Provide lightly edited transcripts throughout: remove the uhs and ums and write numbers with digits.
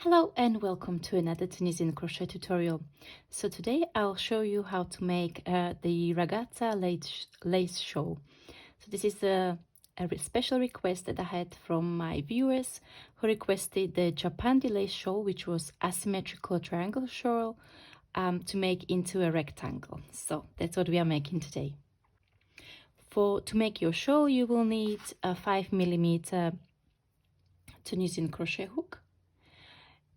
Hello and welcome to another Tunisian crochet tutorial. So today I'll show you how to make the Ragazza Lace Shawl. So this is a special request that I had from my viewers who requested the Japandi Lace Shawl, which was asymmetrical triangle shawl, to make into a rectangle. So that's what we are making today. To make your shawl, you will need a 5mm Tunisian crochet hook.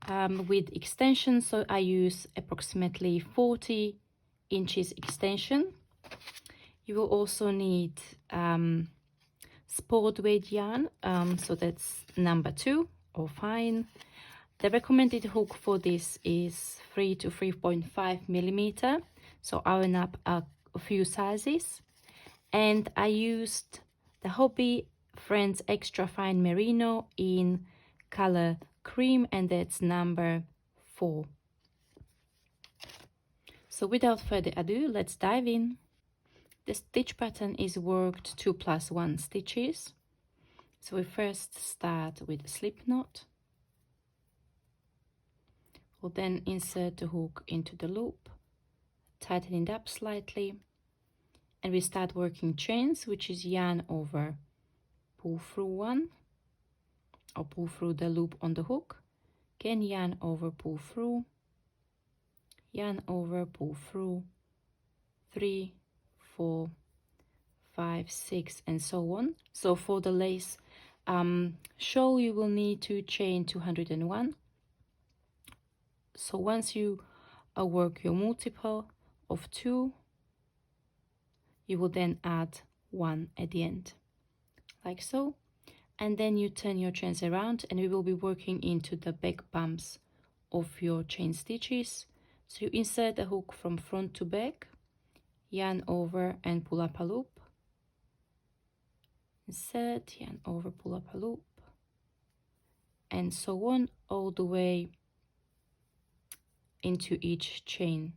With extension, so I use approximately 40 inches extension. You will also need sport weight yarn, so that's number 2 or fine. The recommended hook for this is 3 to 3.5mm, so I went up a few sizes, and I used the Hobbii Friends Extra Fine Merino in color cream, and that's number 4. So without further ado, let's dive in. The stitch pattern is worked 2 + 1 stitches. So we first start with a slip knot. We'll then insert the hook into the loop, tighten it up slightly, and we start working chains, which is yarn over, pull through 1, or pull through the loop on the hook, again yarn over, pull through, yarn over, pull through, 3, 4, 5, 6, and so on. So for the lace shawl, you will need to chain 201. So once you work your multiple of 2, you will then add 1 at the end, like so. And then you turn your chains around, and we will be working into the back bumps of your chain stitches. So you insert the hook from front to back, yarn over and pull up a loop, insert, yarn over, pull up a loop, and so on all the way into each chain.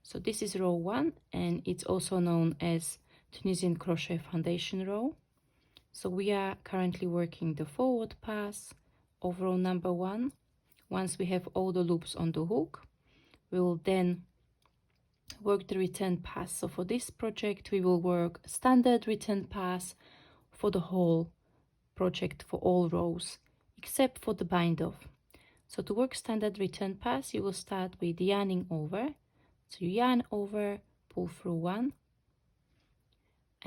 So this is row 1, and it's also known as Tunisian crochet foundation row. So we are currently working the forward pass of row number 1. Once we have all the loops on the hook, we will then work the return pass. So for this project, we will work standard return pass for the whole project for all rows, except for the bind off. So to work standard return pass, you will start with yarning over. So you yarn over, pull through 1,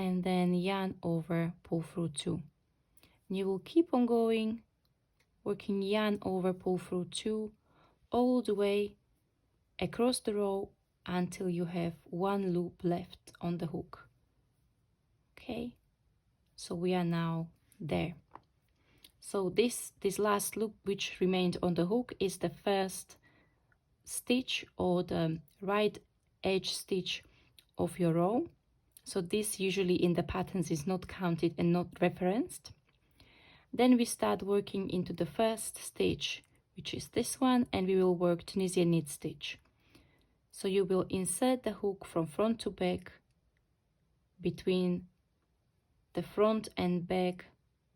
and then yarn over, pull through 2. And you will keep on going, working yarn over, pull through 2, all the way across the row until you have 1 loop left on the hook. Okay, so we are now there. So this last loop which remained on the hook is the first stitch, or the right edge stitch of your row. So this usually in the patterns is not counted and not referenced. Then we start working into the first stitch, which is this one, and we will work Tunisian knit stitch. So you will insert the hook from front to back between the front and back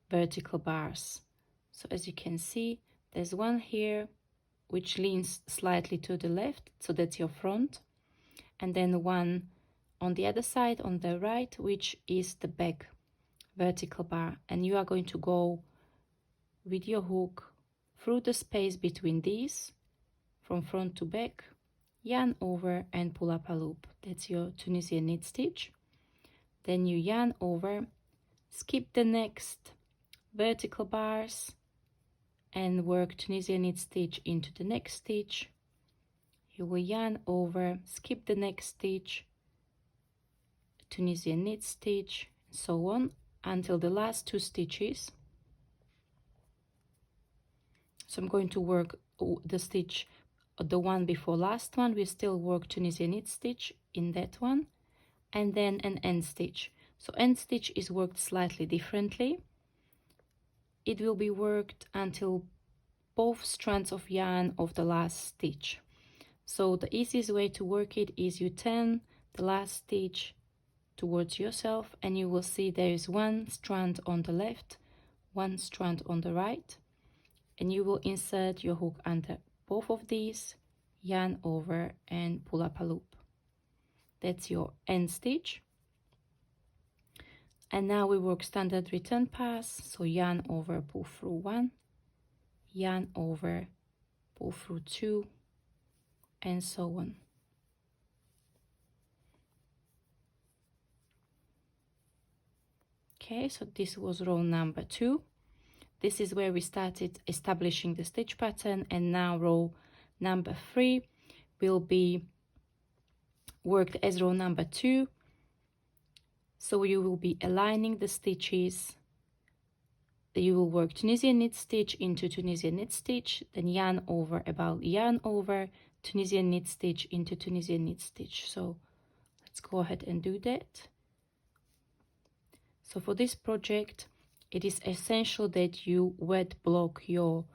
vertical bars. So as you can see, there's one here which leans slightly to the left, so that's your front, and then one on the other side on the right, which is the back vertical bar, and you are going to go with your hook through the space between these from front to back, yarn over and pull up a loop. That's your Tunisian knit stitch. Then you yarn over, skip the next vertical bars, and work Tunisian knit stitch into the next stitch. You will yarn over, skip the next stitch, Tunisian knit stitch, and so on until the last 2 stitches. So I'm going to work the stitch, the one before last one. We still work Tunisian knit stitch in that one, and then an end stitch. So end stitch is worked slightly differently. It will be worked until both strands of yarn of the last stitch. So the easiest way to work it is you turn the last stitch towards yourself, and you will see there is 1 strand on the left, 1 strand on the right. and you will insert your hook under both of these, yarn over and pull up a loop. That's your end stitch. And now we work standard return pass, so yarn over, pull through 1, yarn over, pull through 2, and so on. Okay, so this was row number 2. This is where we started establishing the stitch pattern, and now row number 3 will be worked as row number 2. So you will be aligning the stitches. You will work Tunisian knit stitch into Tunisian knit stitch, then yarn over, about yarn over, Tunisian knit stitch into Tunisian knit stitch. So let's go ahead and do that. So for this project, it is essential that you wet block your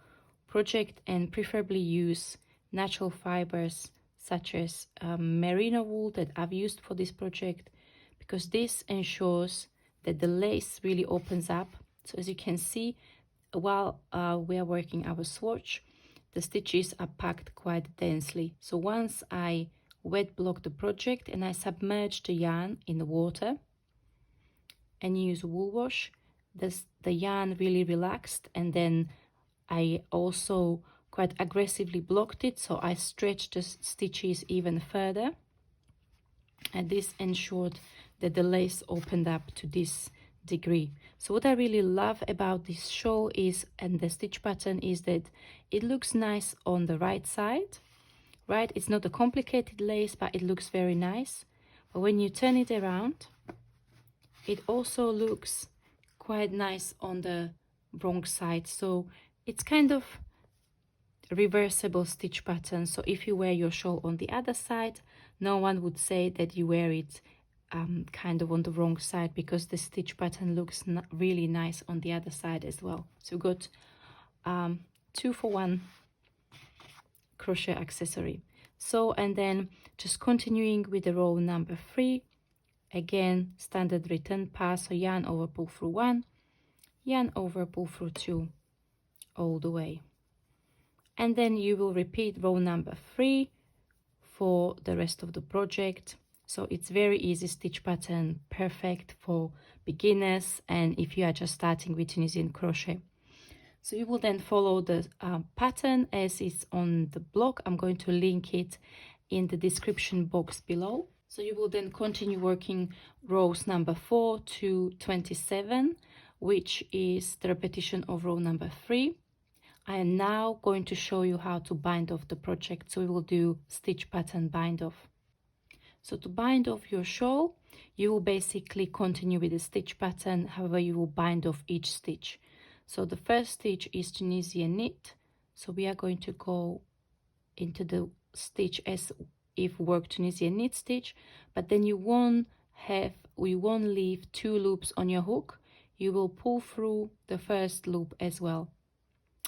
project and preferably use natural fibers such as merino wool that I've used for this project, because this ensures that the lace really opens up. So as you can see, while we are working our swatch, the stitches are packed quite densely. So once I wet block the project and I submerge the yarn in the water and use wool wash, the yarn really relaxed, and then I also quite aggressively blocked it, so I stretched the stitches even further, and this ensured that the lace opened up to this degree. So what I really love about this shawl is, and the stitch pattern, is that it looks nice on the right side, right? It's not a complicated lace, but it looks very nice. But when you turn it around, it also looks quite nice on the wrong side. So it's kind of reversible stitch pattern. So if you wear your shawl on the other side, no one would say that you wear it kind of on the wrong side, because the stitch pattern looks really nice on the other side as well. So we got 2-for-1 crochet accessory. So, and then just continuing with the row number 3, again standard return pass, so yarn over, pull through 1, yarn over, pull through 2, all the way. And then you will repeat row number 3 for the rest of the project. So it's very easy stitch pattern, perfect for beginners and if you are just starting with Tunisian crochet. So you will then follow the pattern as is on the blog. I'm going to link it in the description box below. So you will then continue working rows number 4 to 27, which is the repetition of row number 3. I am now going to show you how to bind off the project. So we will do stitch pattern bind off. So to bind off your shawl, you will basically continue with the stitch pattern, however you will bind off each stitch. So the first stitch is Tunisian knit, so we are going to go into the stitch as if work Tunisian knit stitch, but then you won't leave 2 loops on your hook. You will pull through the first loop as well,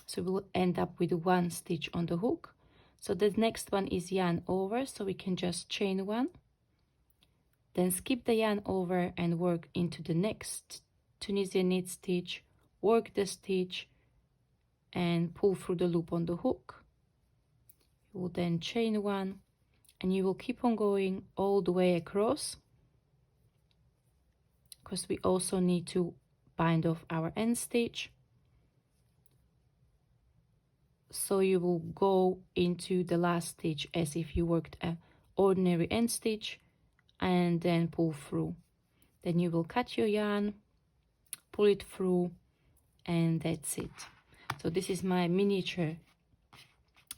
so we'll end up with 1 stitch on the hook. So the next one is yarn over, so we can just chain 1, then skip the yarn over and work into the next Tunisian knit stitch, work the stitch and pull through the loop on the hook. You will then chain 1 and you will keep on going all the way across, because we also need to bind off our end stitch. So you will go into the last stitch as if you worked an ordinary end stitch and then pull through. Then you will cut your yarn, pull it through, and that's it. So this is my miniature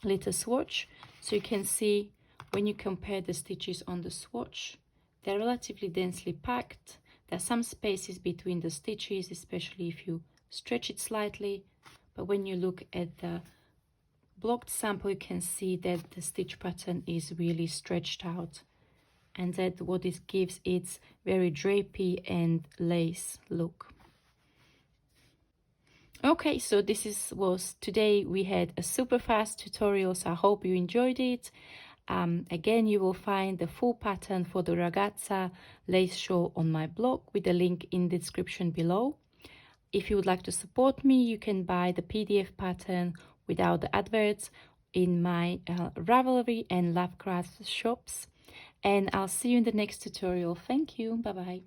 little swatch. So you can see when you compare the stitches on the swatch, they're relatively densely packed. There are some spaces between the stitches, especially if you stretch it slightly, but when you look at the blocked sample, you can see that the stitch pattern is really stretched out, and that what it gives, it's very drapey and lace look. Okay, so this was today. We had a super fast tutorial, so I hope you enjoyed it. Again, you will find the full pattern for the Ragazza Lace Shawl on my blog with the link in the description below. If you would like to support me, you can buy the PDF pattern without the adverts in my Ravelry and Lovecraft shops. And I'll see you in the next tutorial. Thank you. Bye bye.